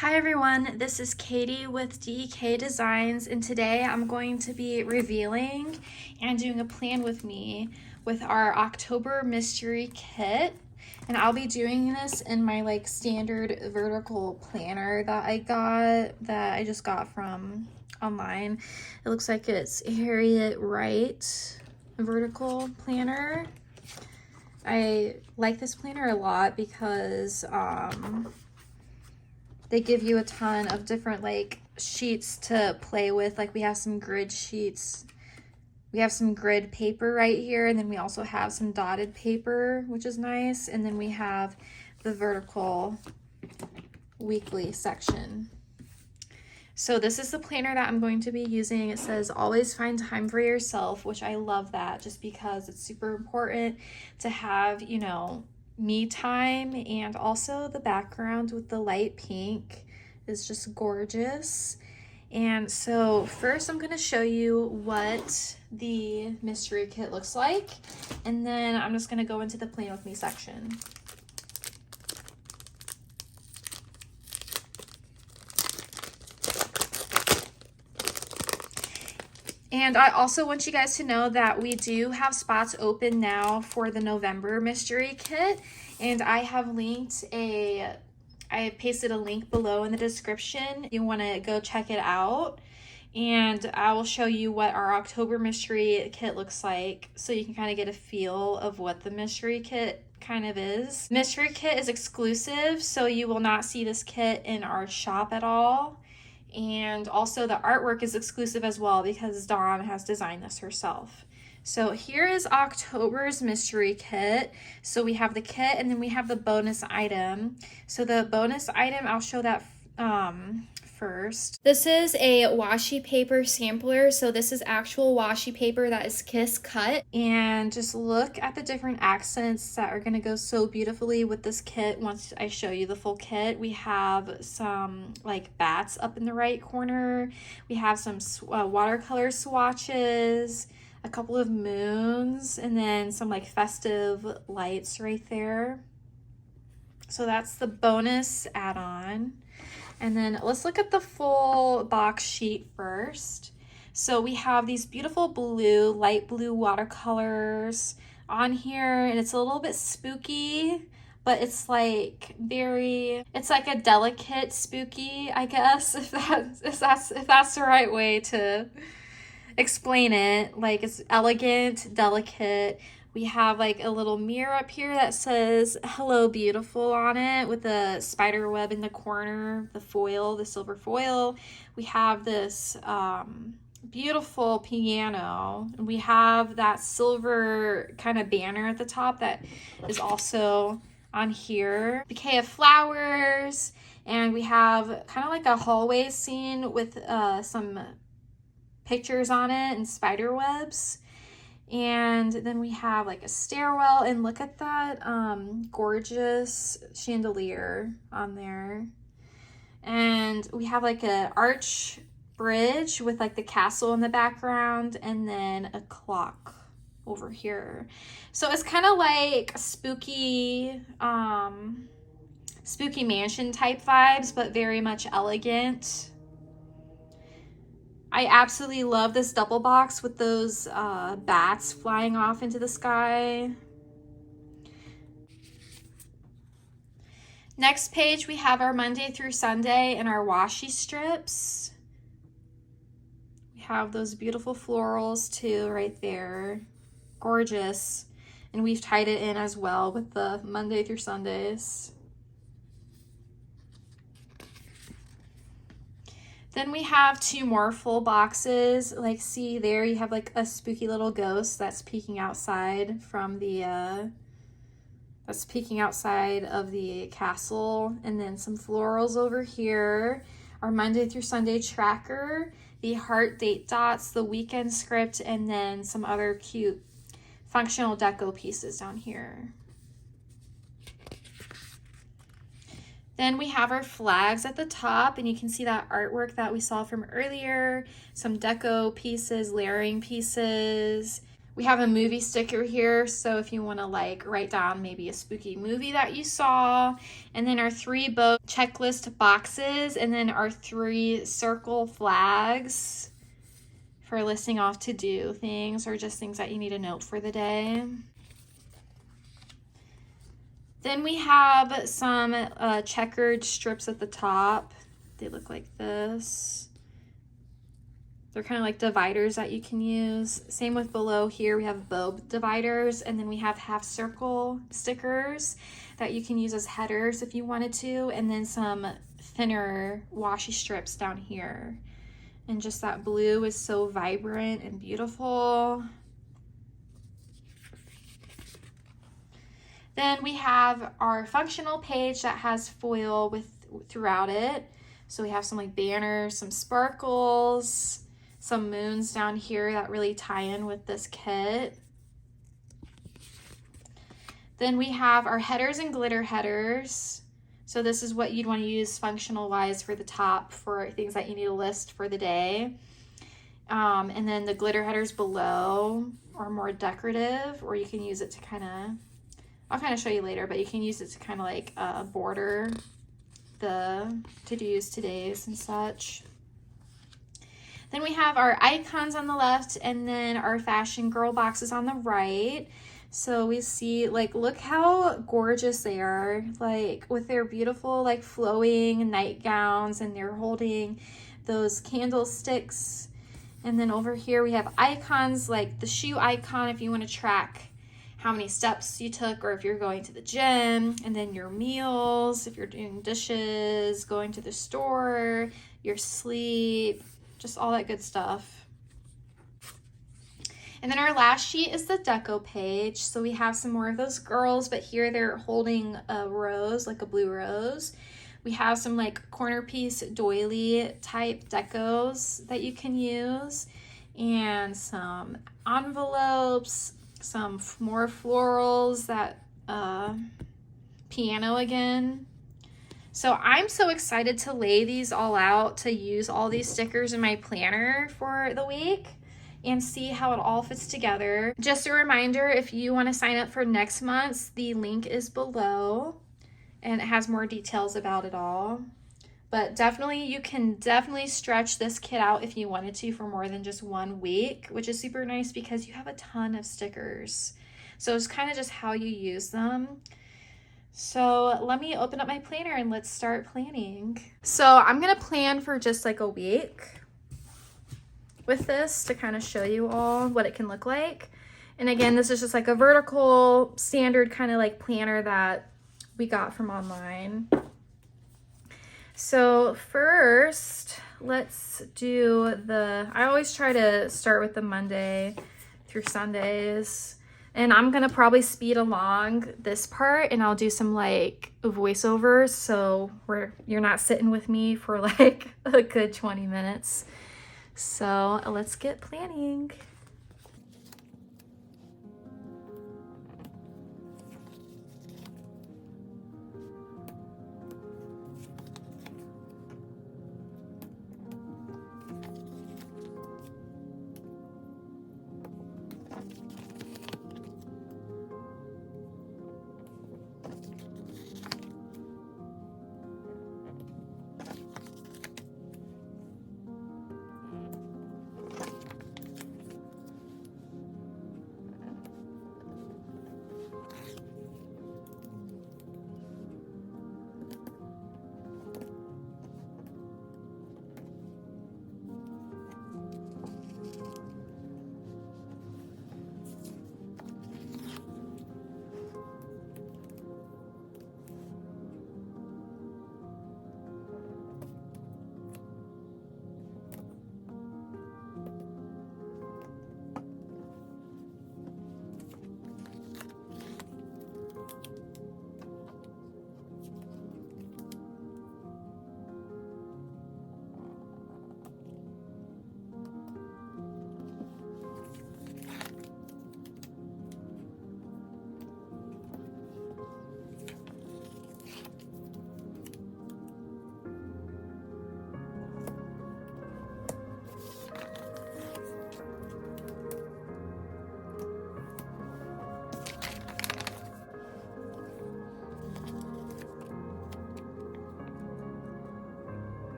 Hi everyone, this is Katie with DEK Designs, and today I'm going to be revealing and doing a plan with me with our October mystery kit. And I'll be doing this in my standard vertical planner that I just got from online. It looks like it's Harriet Wright vertical planner. I like this planner a lot because they give you a ton of different sheets to play with. Like we have some grid sheets. We have some grid paper right here, and then we also have some dotted paper, which is nice. And then we have the vertical weekly section. So this is the planner that I'm going to be using. It says always find time for yourself, which I love that just because it's super important to have, me time. And also the background with the light pink is just gorgeous. And so first I'm going to show you what the mystery kit looks like, and then I'm just going to go into the plan with me section. And I also want you guys to know that we do have spots open now for the November mystery kit, and I have pasted a link below in the description. You want to go check it out, and I will show you what our October mystery kit looks like so you can kind of get a feel of what the mystery kit kind of is. Mystery kit is exclusive, so you will not see this kit in our shop at all. And also the artwork is exclusive as well because Dawn has designed this herself. So here is October's mystery kit. So we have the kit and then we have the bonus item. So the bonus item, I'll show that first. This is a washi paper sampler. So this is actual washi paper that is kiss cut. And just look at the different accents that are going to go so beautifully with this kit once I show you the full kit. We have some bats up in the right corner. We have some watercolor swatches, a couple of moons, and then some festive lights right there. So that's the bonus add-on. And then let's look at the full box sheet first. So we have these beautiful blue, light blue watercolors on here, and it's a little bit spooky, but it's like a delicate spooky, I guess, if that's the right way to explain it. It's elegant, delicate. We have a little mirror up here that says "Hello Beautiful" on it with a spider web in the corner, the foil, the silver foil. We have this beautiful piano, and we have that silver kind of banner at the top that is also on here. Bouquet of flowers, and we have kind of a hallway scene with some pictures on it and spider webs. And then we have a stairwell, and look at that gorgeous chandelier on there. And we have an arch bridge with the castle in the background, and then a clock over here. So it's kind of like spooky mansion type vibes, but very much elegant. I absolutely love this double box with those bats flying off into the sky. Next page, we have our Monday through Sunday and our washi strips. We have those beautiful florals too right there. Gorgeous. And we've tied it in as well with the Monday through Sundays. Then we have two more full boxes. See there, you have a spooky little ghost that's peeking outside from the of the castle, and then some florals over here. Our Monday through Sunday tracker, the heart date dots, the weekend script, and then some other cute functional deco pieces down here. Then we have our flags at the top, and you can see that artwork that we saw from earlier, some deco pieces, layering pieces. We have a movie sticker here, so if you want to like write down maybe a spooky movie that you saw. And then our 3 boat checklist boxes, and then our 3 circle flags for listing off to do things or just things that you need to note for the day. Then we have some checkered strips at the top. They look like this. They're kind of like dividers that you can use. Same with below here, we have bow dividers, and then we have half circle stickers that you can use as headers if you wanted to, and then some thinner washi strips down here. And just that blue is so vibrant and beautiful. Then we have our functional page that has foil throughout it. So we have some like banners, some sparkles, some moons down here that really tie in with this kit. Then we have our headers and glitter headers. So this is what you'd want to use functional wise for the top for things that you need to list for the day. And then the glitter headers below are more decorative, or you can use it to kind of, I'll kind of show you later, but you can use it to kind of like border the to-dos, today's, and such. Then we have our icons on the left, and then our fashion girl boxes on the right. So we see, like, look how gorgeous they are, like with their beautiful like flowing nightgowns, and they're holding those candlesticks. And then over here we have icons like the shoe icon if you want to track how many steps you took, or if you're going to the gym, and then your meals, if you're doing dishes, going to the store, your sleep, just all that good stuff. And then our last sheet is the deco page. So we have some more of those girls, but here they're holding a rose, like a blue rose. We have some like corner piece doily type decos that you can use, and some envelopes, some more florals, that piano again. So I'm so excited to lay these all out, to use all these stickers in my planner for the week and see how it all fits together. Just a reminder, if you want to sign up for next month's, the link is below and it has more details about it all. But definitely, you can definitely stretch this kit out if you wanted to for more than just 1 week, which is super nice because you have a ton of stickers. So it's kind of just how you use them. So let me open up my planner and let's start planning. So I'm gonna plan for just like a week with this to kind of show you all what it can look like. And again, this is just like a vertical standard kind of like planner that we got from online. So first, let's do I always try to start with the Monday through Sundays. And I'm gonna probably speed along this part, and I'll do some like voiceovers, so you're not sitting with me for like a good 20 minutes. So let's get planning.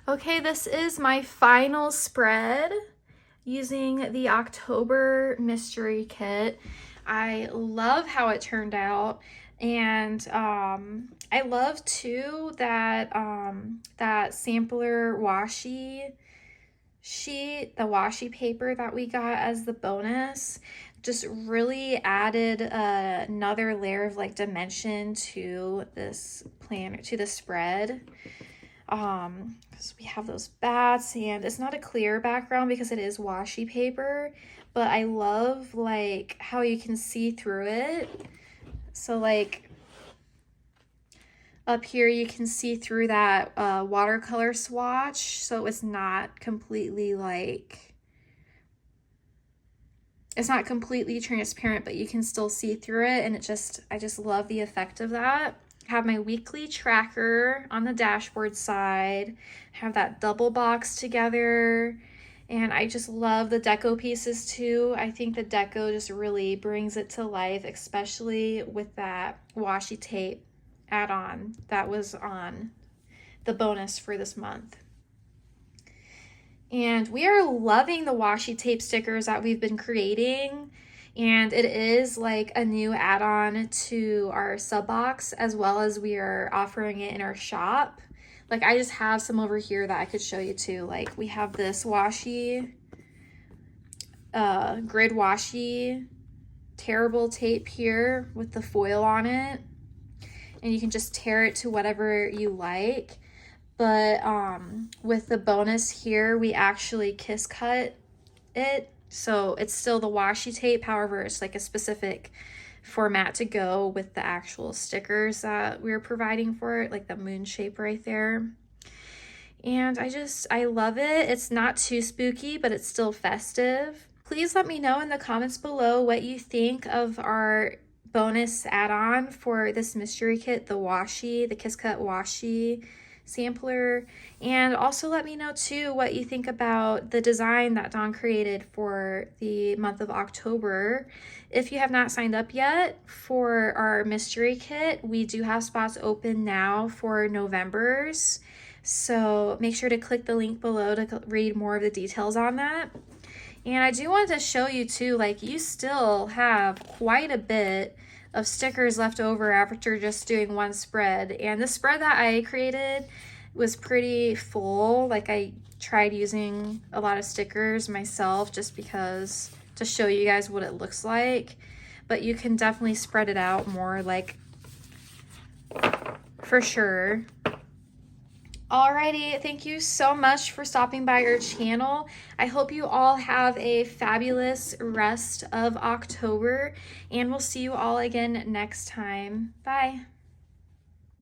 Okay, this is my final spread using the October mystery kit. I love how it turned out, and I love too that that sampler washi sheet, the washi paper that we got as the bonus, just really added another layer of like dimension to this planner, to the spread. Because we have those bats, and it's not a clear background because it is washi paper, but I love like how you can see through it. So like up here you can see through that watercolor swatch, so it's not completely like, it's not completely transparent, but you can still see through it, and I just love the effect of that. I have my weekly tracker on the dashboard side, have that double box together, and I just love the deco pieces too. I think the deco just really brings it to life, especially with that washi tape add-on that was on the bonus for this month. And we are loving the washi tape stickers that we've been creating. And it is like a new add-on to our sub box, as well as we are offering it in our shop. Like I just have some over here that I could show you too. Like we have this washi, grid washi tearable tape here with the foil on it. And you can just tear it to whatever you like. But with the bonus here, we actually kiss cut it. So it's still the washi tape, however, it's like a specific format to go with the actual stickers that we're providing for it, like the moon shape right there. And I love it. It's not too spooky, but it's still festive. Please let me know in the comments below what you think of our bonus add-on for this mystery kit, the washi, the Kiss Cut washi sampler. And also let me know too what you think about the design that Dawn created for the month of October. If you have not signed up yet for our mystery kit, we do have spots open now for November's. So make sure to click the link below to read more of the details on that. And I do want to show you too, like you still have quite a bit of stickers left over after just doing one spread. And the spread that I created was pretty full. Like I tried using a lot of stickers myself just because to show you guys what it looks like. But you can definitely spread it out more, like for sure. Alrighty, thank you so much for stopping by our channel. I hope you all have a fabulous rest of October, and we'll see you all again next time. Bye.